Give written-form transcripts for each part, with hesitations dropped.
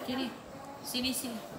Kiri. Sini, sini.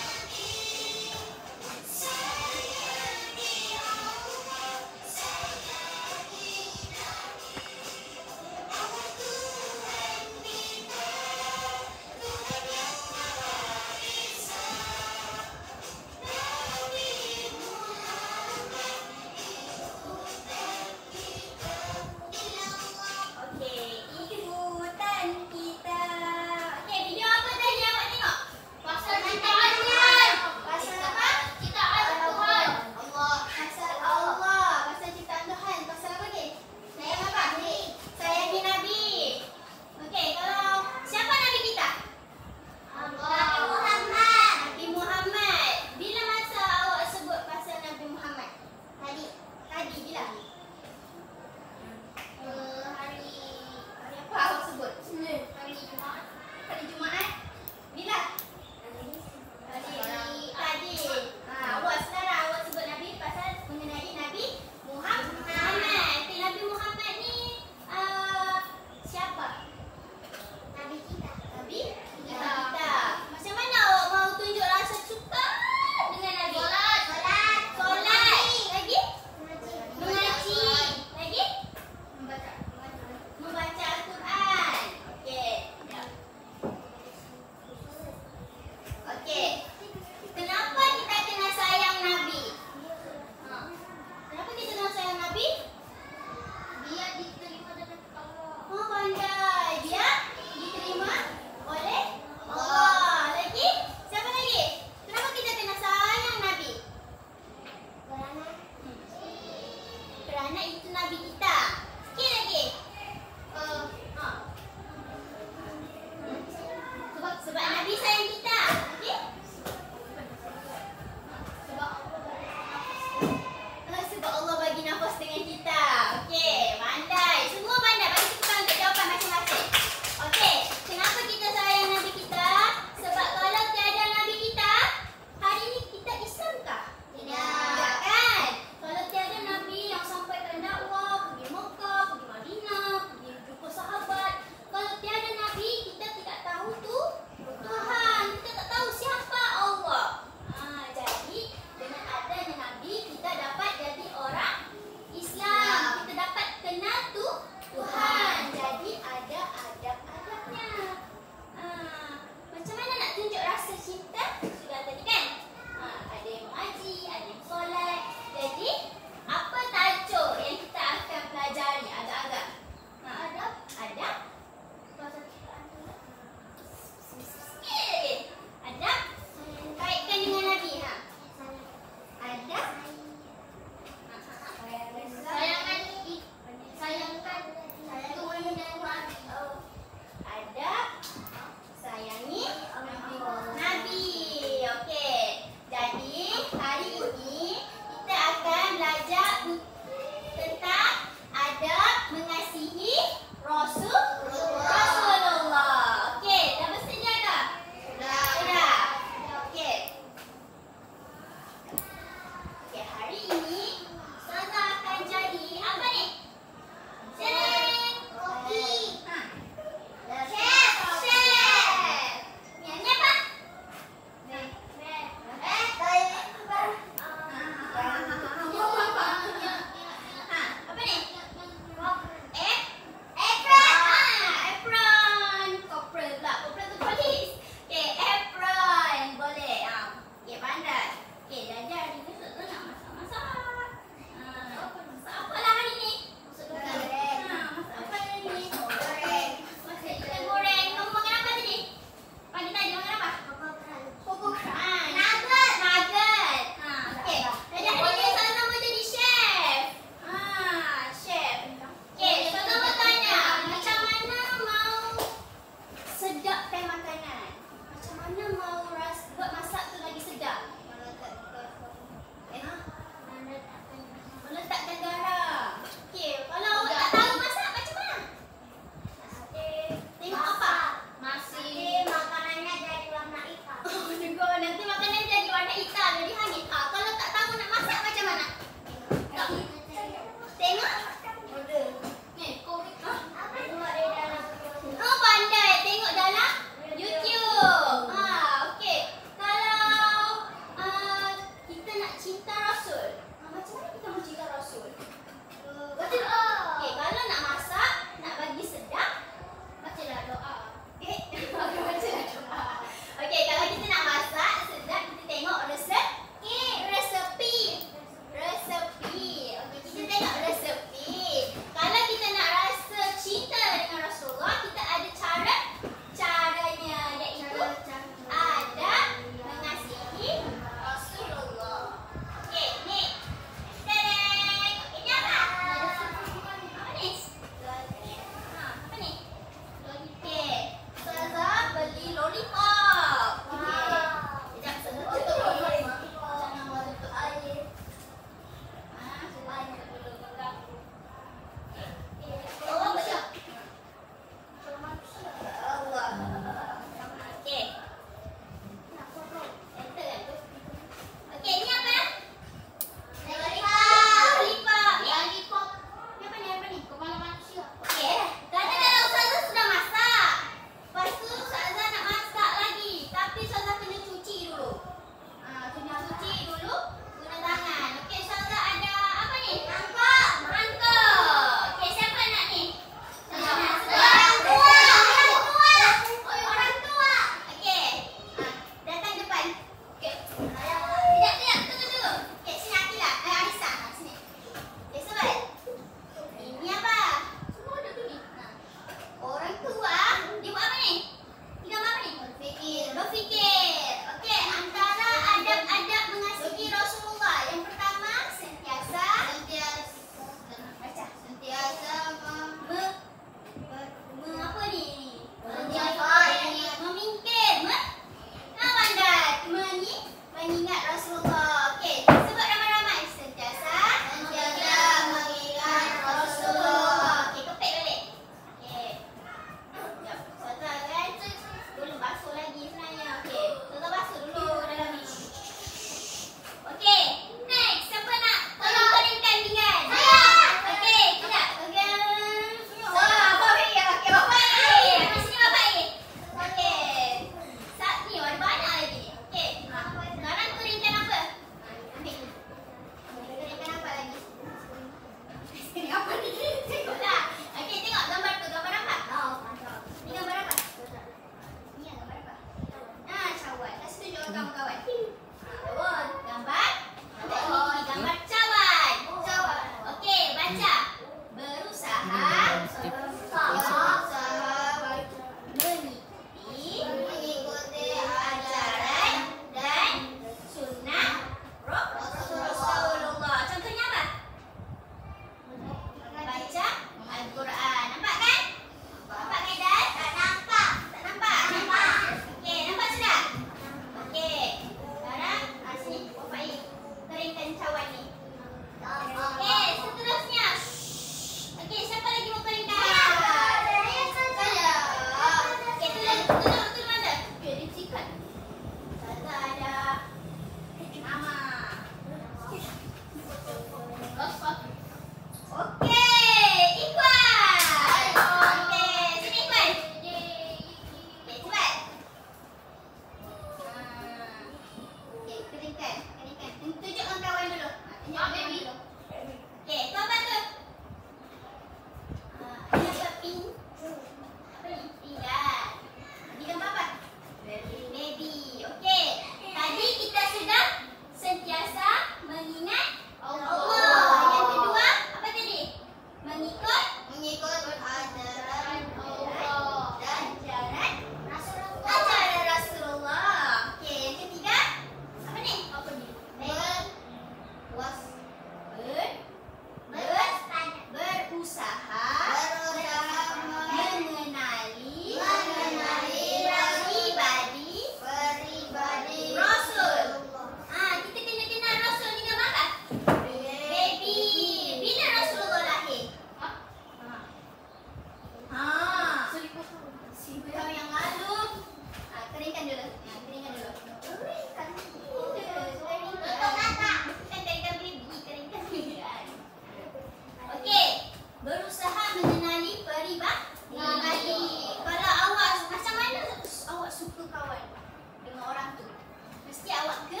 awak ke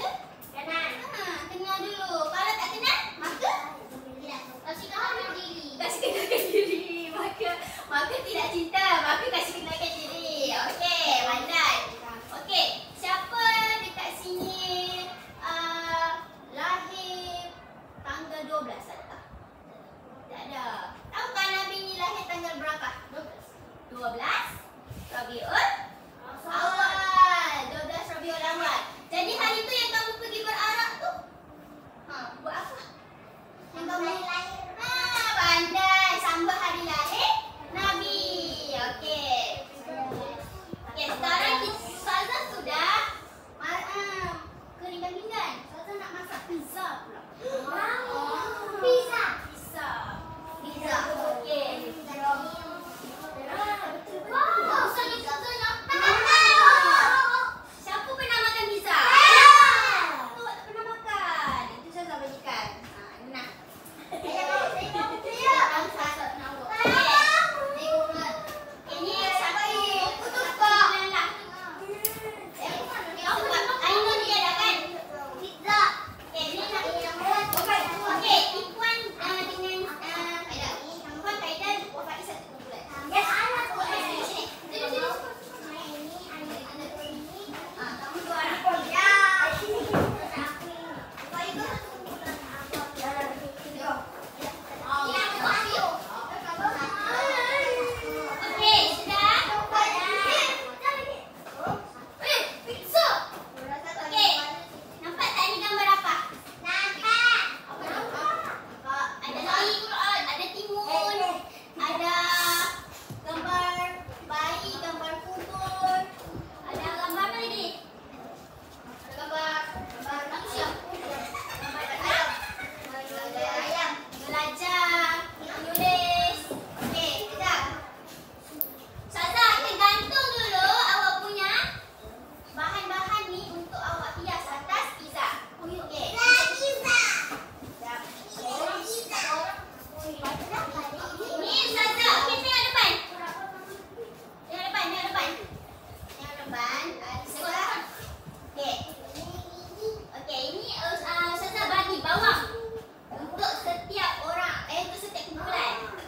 kanan. Kenal dulu. Kalau tak kenal, maka kasih kenalkan diri. Kasih kenalkan diri. Maka tidak cinta. Maka kasih kenalkan diri. Okey, pandai. Okey, siapa dekat sini lahir tanggal 12 tak? Tak ada. Tahukah Nabi ni lahir tanggal berapa? 12 Rabiul Awal. 12 Rabiul Awal. Jadi hari tu yang kamu pergi berarak tu, buat apa? Yang kamu lahir. Pandai. Sambut hari lahir Nabi. Okey. Okey, sekarang Ustazah sudah keringkan-ringkan. Ustazah nak masak pizza pula. Pizza. Okey. Wow, siapa pernah makan pizza? Tu tak pernah makan. Itu Ustazah bagikan. Nah. Ini satu putus lah. Ainul dia dah kan? Pizza. Okey, ni nak okey, Ikhwan dengan Ikhwan Kaidan Wafai satu kumpulan. Yes, anak tu. Sini. Kamu dua orang. Ya. Okey, sudah. Pizza. Okey. Nampak tak ni gambar apa? Nampak. Ada Quran, ada timun, ada gambar bayi, gambar kubur. Ada gambar apa lagi? Ada gambar manusia. Gambar ayam. Belajar, menulis. Okey, kejap. Ustazah akan gantung dulu awak punya bahan-bahan ni untuk awak hias atas pizza. Okey. Ni Ustazah, okey, tengok depan. Tengok depan. Sekolah. Okey. Okey, ini Ustazah bagi bawang untuk setiap orang, untuk setiap kumpulan.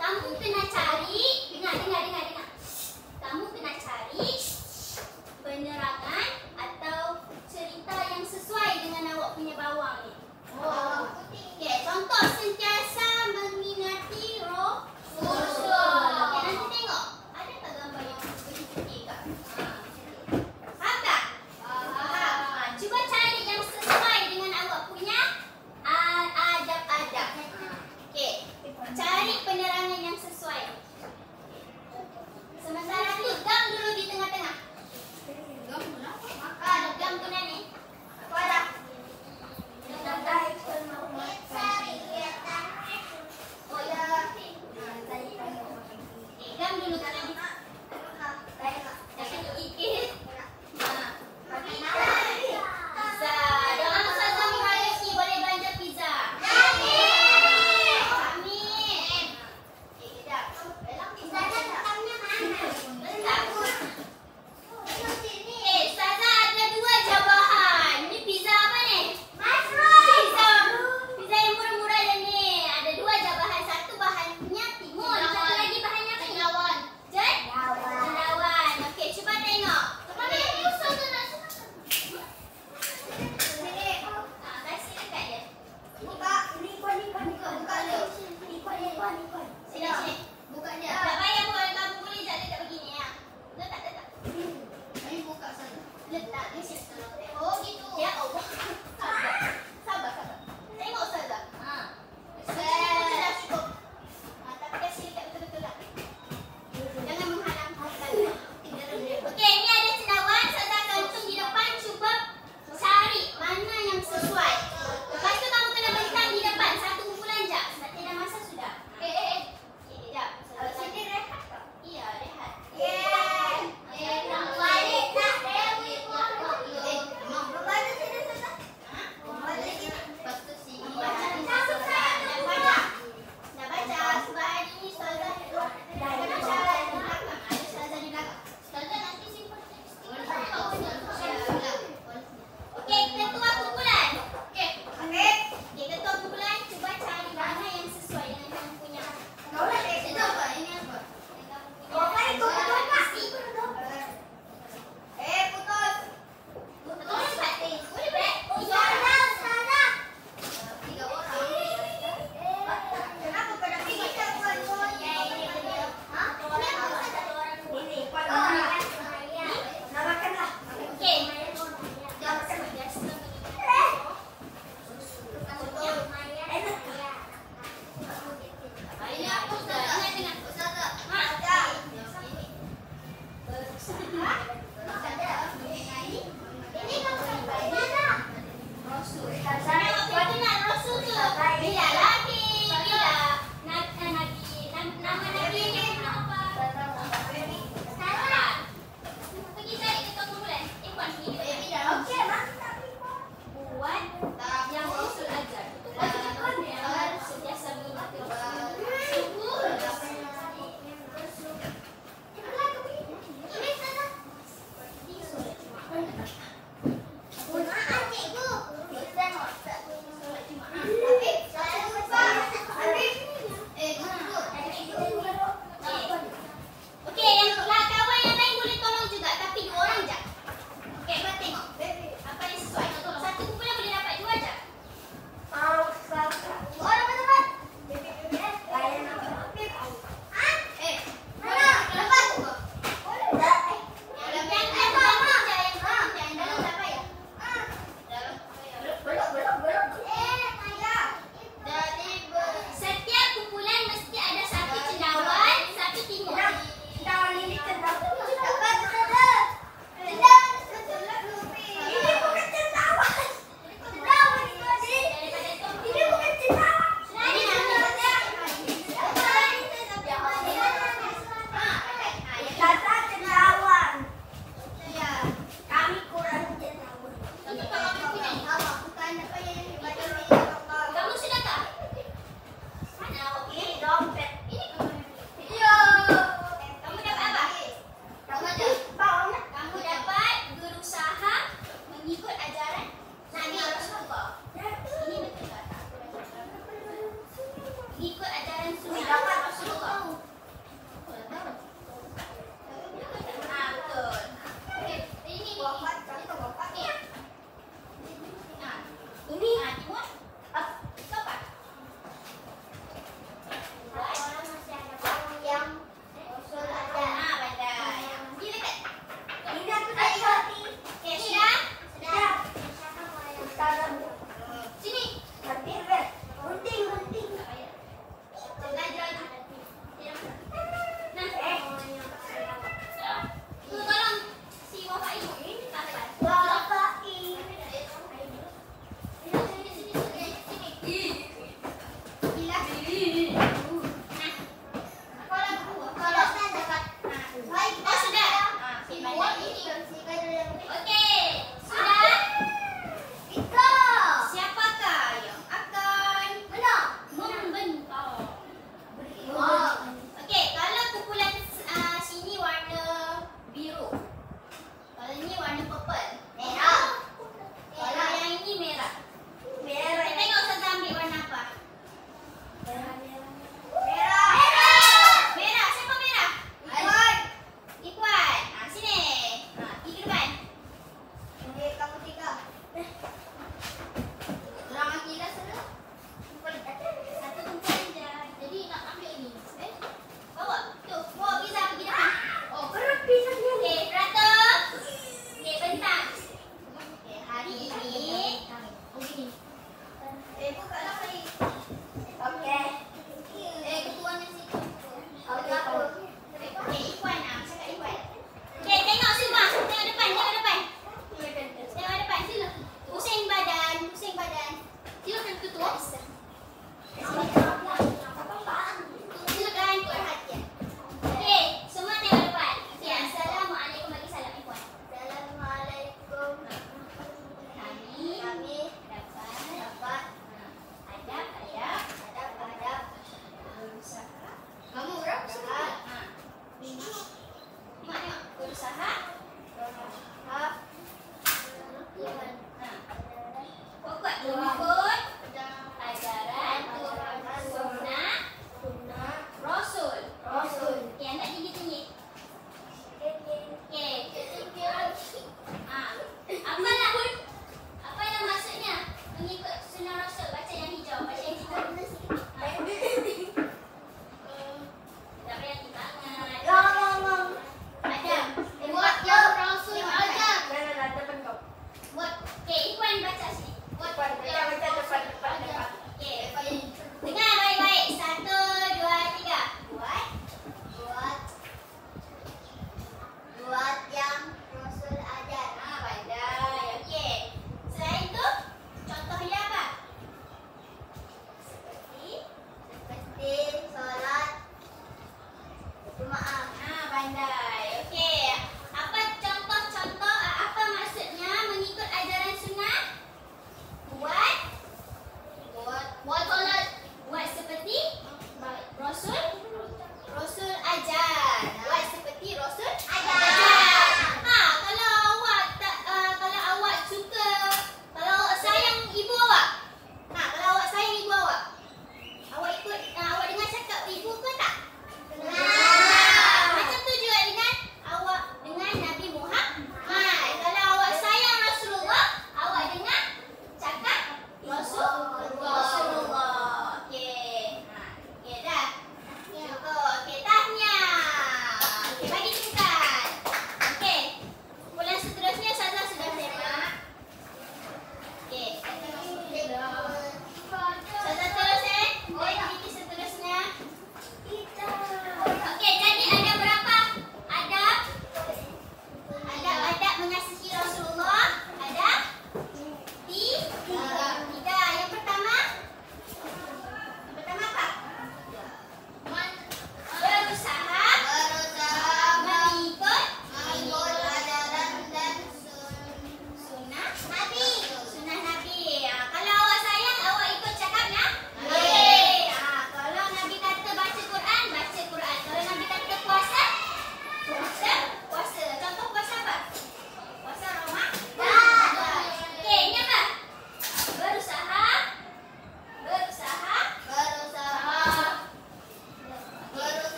Kamu kena cari, dengar. Kamu kena cari penerangan atau cerita yang sesuai dengan awak punya bawang ni. Okey, contoh sentiasa meminati Rasul. Okey, nanti tengok. Ada tak gambar yang putih-putih kak? Faham tak? Faham. Cuba cari yang sesuai dengan awak punya adab-adab. Okey, cari penerangan yang sesuai. Sementara tu, gam dulu di tengah-tengah. Gam tu ni. Apa ada? Oh ya. Gam dulu kat sini. Jangan ikit. Pizza. Doa Ustazah Mihayati boleh belanja pizza. Amin. Okey, kejap. Ustazah tangannya mana? Ustazah ada dua jawahan. Ni pizza apa ni? Pizza yang murah-murah yang ni. Ada dua jawahan. Satu bahannya timun. Satu lagi bahannya apa ni? Cendawan. Okey, cuba tengok. Okey. Kasih dekat dia. Buka dulu. Sini. Buka dia. Tak payah pun, kamu boleh letak begini ya. Letak. Ini buka saja. Letak di situ. Oh gitu. Ya Allah. Sabar. Tengok Ustazah. Sudah cukup. Tapi kasih dekat betul-betul lah. Jangan menghalang. Okey, ni ada cendawan. Ustazah gantung di depan. Cuba cari mana yang sesuai. Lepas tu kamu kena bentang di depan. Satu kumpulan je. Sebab tidak masa sudah. Okey, kejap.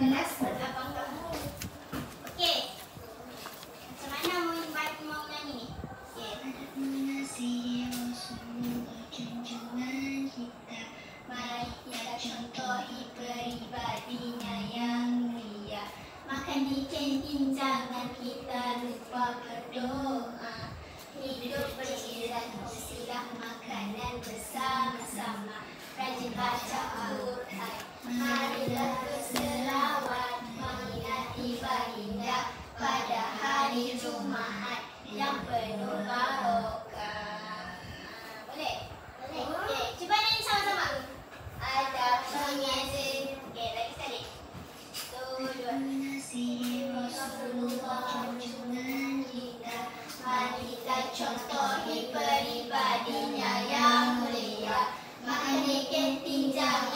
Kelas abang kamu. Okey. Macam mana mau nyanyi ni? Okey. Mengasihi Rasulullah junjungan kita. Mari kita contohi peribadinya yang mulia. Makan di kantin jangan kita lupa berdoa. Hidup berjiran bersilah makanan bersama-sama. Rajin baca Al-Quran. Marilah berselawat mengingati baginda pada hari Jumaat yang penuh barokah. Boleh? Boleh. Okey, cuba nyanyi sama-sama. Ada pengazin. Okey, lagi sekali. 1, 2. Mengasihi Rasulullah junjungan kita. Mari kita contohi peribadinya yang mulia. Makan di kantin jangan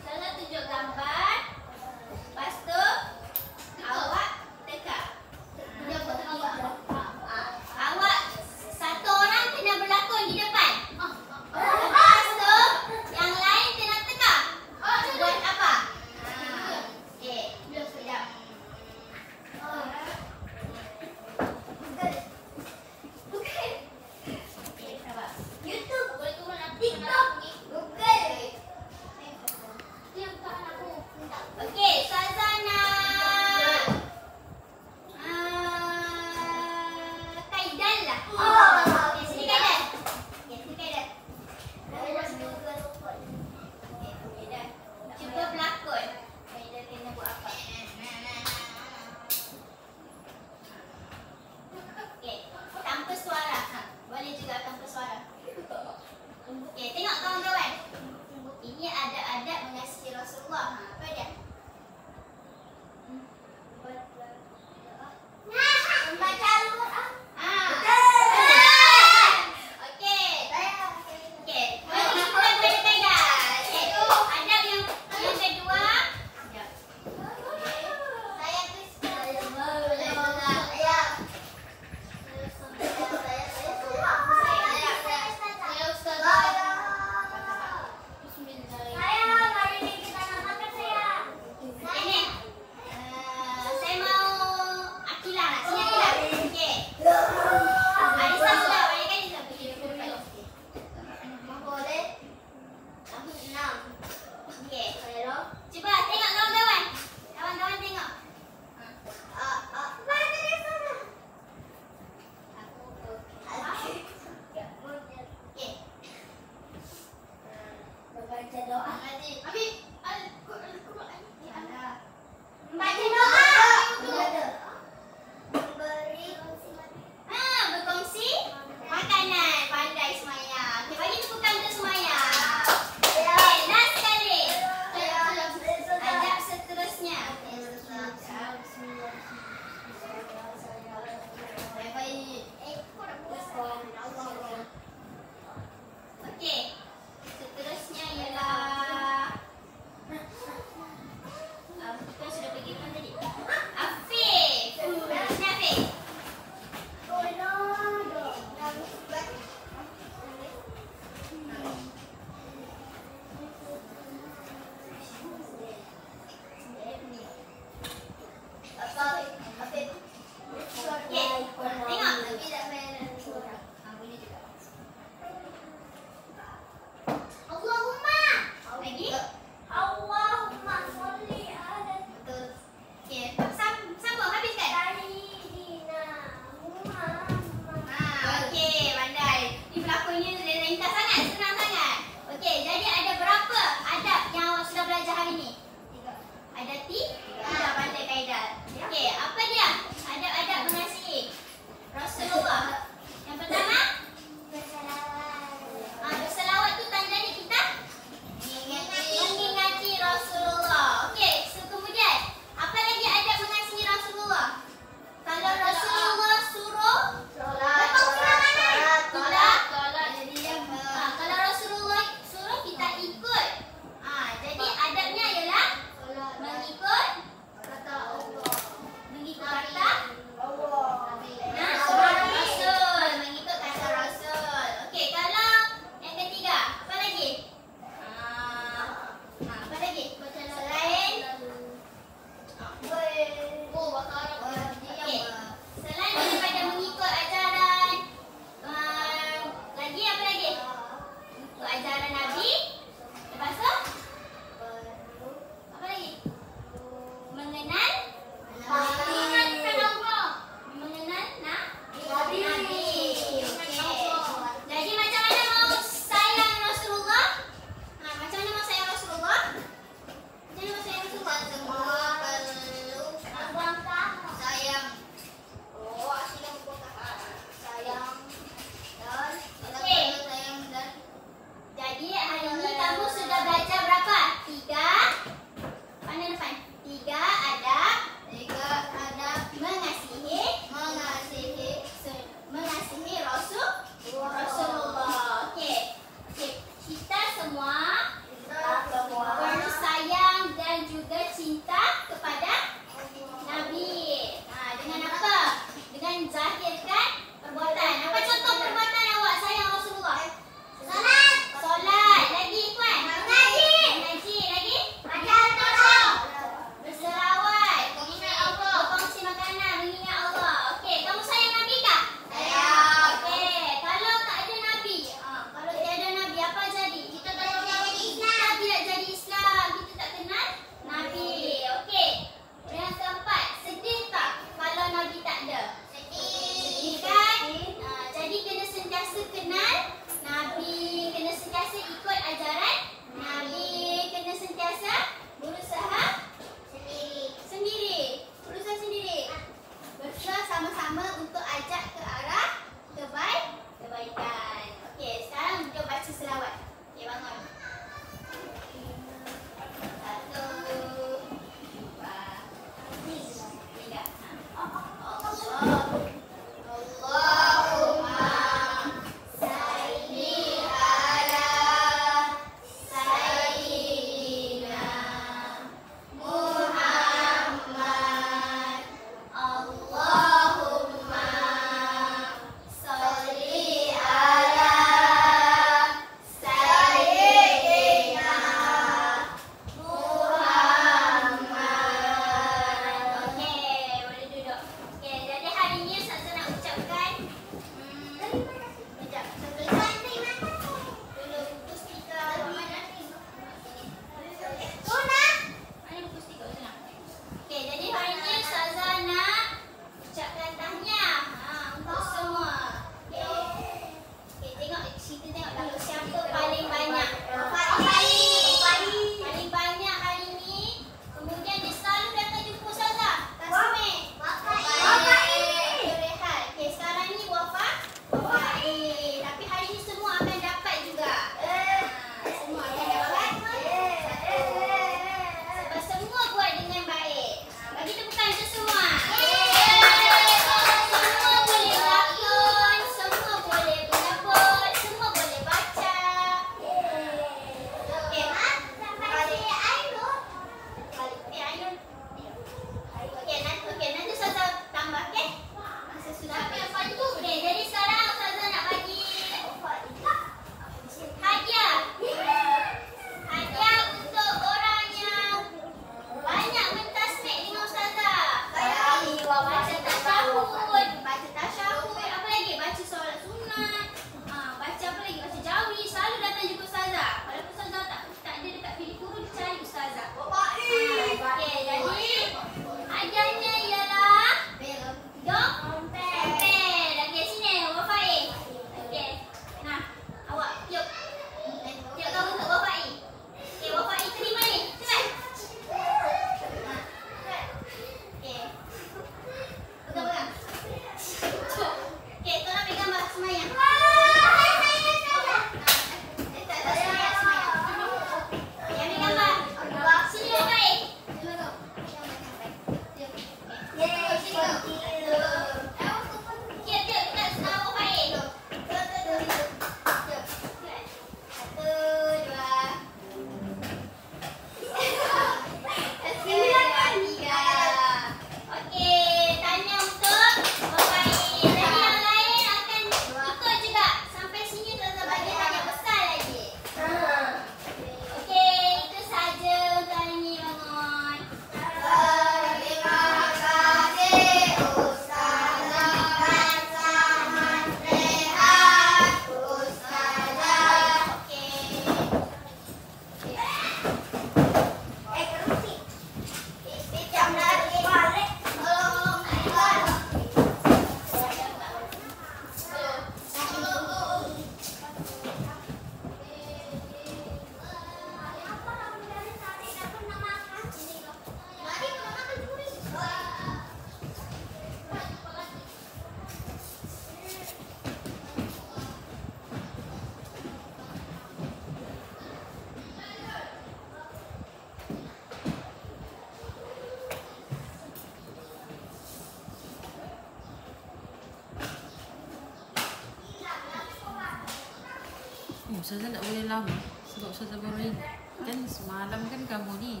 Ustazah tak boleh lama sebab Ustazah baru ingat. Kan semalam kan kamu ni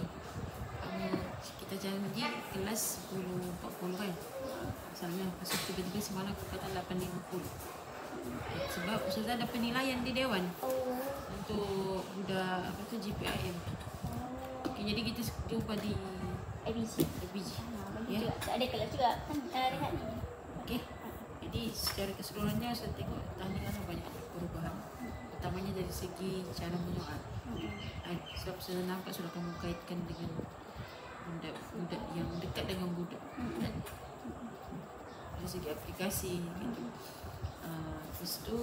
kita janji kelas 10.40 kan. Misalnya pasal tiba-tiba semalam aku kata 8.50. Sebab Ustazah ada penilaian di Dewan untuk budak apa tu GPIM. Okay, jadi kita jumpa di ABG. Ya. Tak ada kelas juga kan rehat ni. Okey. Jadi secara keseluruhannya saya tengok tahniah banyak perubahan. Utamanya dari segi cara menyoal. Sebab saya nampak sudah kamu kaitkan dengan budak yang dekat dengan budak. Dari segi aplikasi gitu. Lepas tu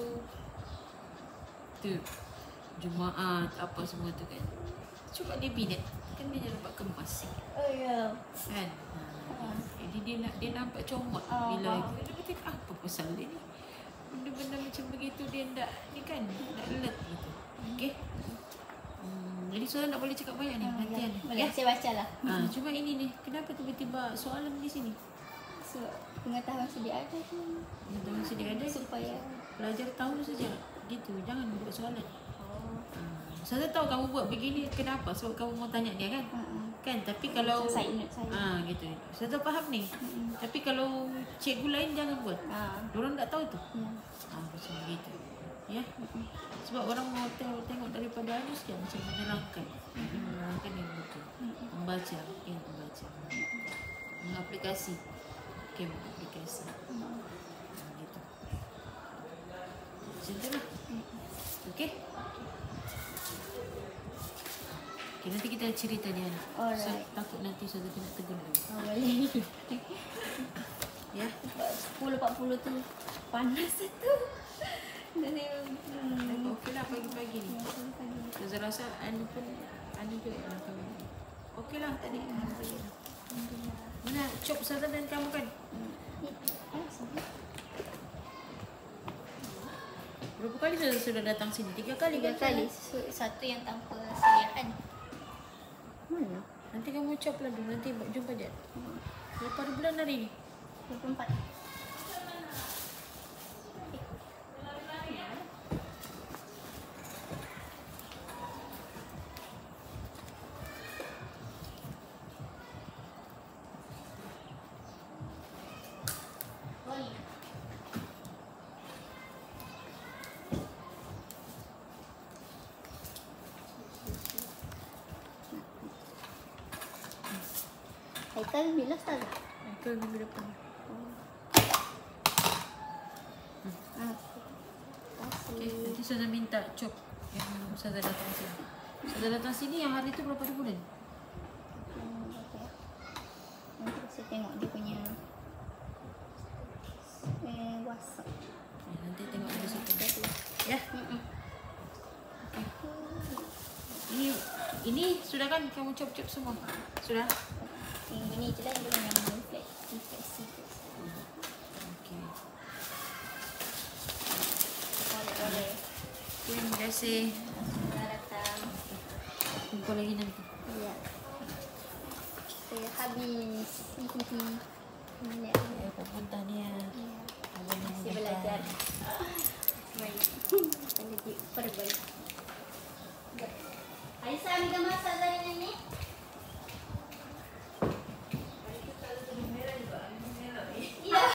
Jumaat apa semua tu kan. Cuba dia minat. Kan dia nampak kemas sikit. Oh ya. Kan? Jadi dia nampak comot bila dia kata apa pasal dia ni. Benda-benda macam begitu dia tak ni kan tak alert gitu. Okey. Jadi soalan tak boleh cakap banyak ni. Nanti boleh saya bacalah. Cuma ini ni kenapa tiba-tiba soalan di sini? So, pengetahuan sedia ada tu. Pengetahuan sedia ada supaya pelajar tahu saja. Gitu. Jangan buat soalan. Saya tahu kamu buat begini kenapa? Sebab kamu mau tanya dia kan? Kan, tapi kalau saya gitu. Saya tak faham ni. Tapi kalau cikgu lain jangan buat. Diorang tak tahu tu. Macam begitu. Ya. Sebab orang mau tengok daripada Anus kan macam menerangkan. Menerangkan yang betul. Membaca, membaca. Mengaplikasi. Okey, mengaplikasi. Gitu. Macam tu lah. Okey. Okay, nanti kita cerita dia. So, takut nanti saya kena tegur dulu. Boleh. Ya. 10.40 tu panas tu. Jadi okey lah pagi-pagi ni. Saya rasa Anu juga kamu. Okey lah tadi. Mana cop Ustazah dan kamu kan? Berapa kali sudah datang sini? 3 kali? 3 kali. Satu yang tanpa sediaan. Mana? Nanti kamu cop lah dulu. Nanti jumpa je. Berapa bulan hari ni? 24. Haikal bila start? Haikal minggu depan. Okay, nanti Ustazah minta cop yang Ustazah datang sini. Ustazah datang sini yang hari tu berapa bulan? Nanti saya tengok dia punya WhatsApp. Nanti tengok dari situ. Ya. Okay. Ini sudah kan kamu cop-cop semua? Sudah? Ini je lah yang refleksi. Okey. Boleh. Terima kasih. Selamat datang. Jumpa lagi nanti. Ya. Saya habis. Ya, aku pun tahniah. Masih belajar. Baik. Lagi perbalik.